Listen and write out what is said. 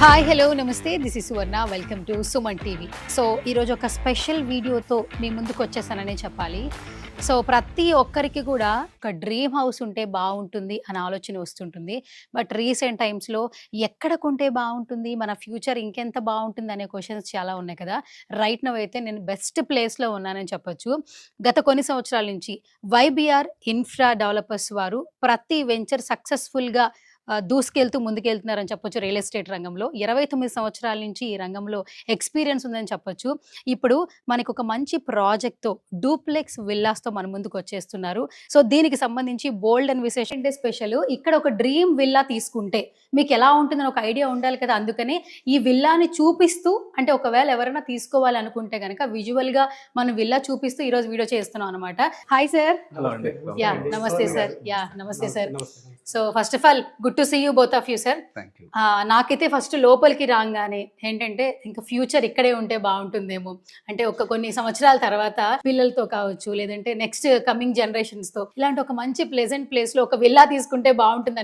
Hi hello నమస్తే this is Suvarna welcome to Suman TV. So ఈరోజు ఒక స్పెషల్ వీడియోతో మీ ముందుకు వచ్చేసాననే చెప్పాలి. సో ప్రతి ఒక్కరికి కూడా ఒక డ్రీమ్ హౌస్ ఉంటే బాగుంటుంది అని ఆలోచన వస్తుంటుంది. బట్ రీసెంట్ టైమ్స్లో ఎక్కడ కొంటే బాగుంటుంది, మన ఫ్యూచర్ ఇంకెంత బాగుంటుంది అనే క్వశ్చన్స్ చాలా ఉన్నాయి కదా. రైట్ నౌ అయితే నేను బెస్ట్ ప్లేస్లో ఉన్నానని చెప్పొచ్చు. గత కొన్ని సంవత్సరాల నుంచి వైబిఆర్ ఇన్ఫ్రా డెవలపర్స్ వారు ప్రతి వెంచర్ సక్సెస్ఫుల్గా దూసుకెళ్తూ ముందుకెళ్తున్నారని చెప్పొచ్చు. రియల్ ఎస్టేట్ రంగంలో 29 సంవత్సరాల నుంచి ఈ రంగంలో ఎక్స్పీరియన్స్ ఉందని చెప్పొచ్చు. ఇప్పుడు మనకు ఒక మంచి ప్రాజెక్ట్‌తో డూప్లెక్స్ విల్లాస్‌తో మన ముందుకు వచ్చేస్తున్నారు. సో దీనికి సంబంధించి బోల్డ్ అండ్ విశేషం అంటే స్పెషల్ ఇక్కడ ఒక డ్రీమ్ విల్లా తీసుకుంటే మీకు ఎలా ఉంటుందని ఒక ఐడియా ఉండాలి కదా. అందుకని ఈ విల్లాని చూపిస్తూ, అంటే ఒకవేళ ఎవరైనా తీసుకోవాలనుకుంటే గనక విజువల్‌గా మనం విల్లా చూపిస్తూ ఈరోజు వీడియో చేస్తున్నాం అనమాట. Hi sir. యా నమస్తే సార్. యా నమస్తే sir. So first of all good to see you both of you sir. నాకైతే ఫస్ట్ లోపలికి రాగానే ఏంటంటే ఇంకా ఫ్యూచర్ ఇక్కడే ఉంటే బాగుంటుందేమో, అంటే కొన్ని సంవత్సరాల తర్వాత పిల్లలతో కావచ్చు, లేదంటే నెక్స్ట్ కమింగ్ జనరేషన్స్ తో ఇలాంటి ఒక మంచి ప్లెజెంట్ ప్లేస్ లో ఒక విల్లా తీసుకుంటే బాగుంటుంది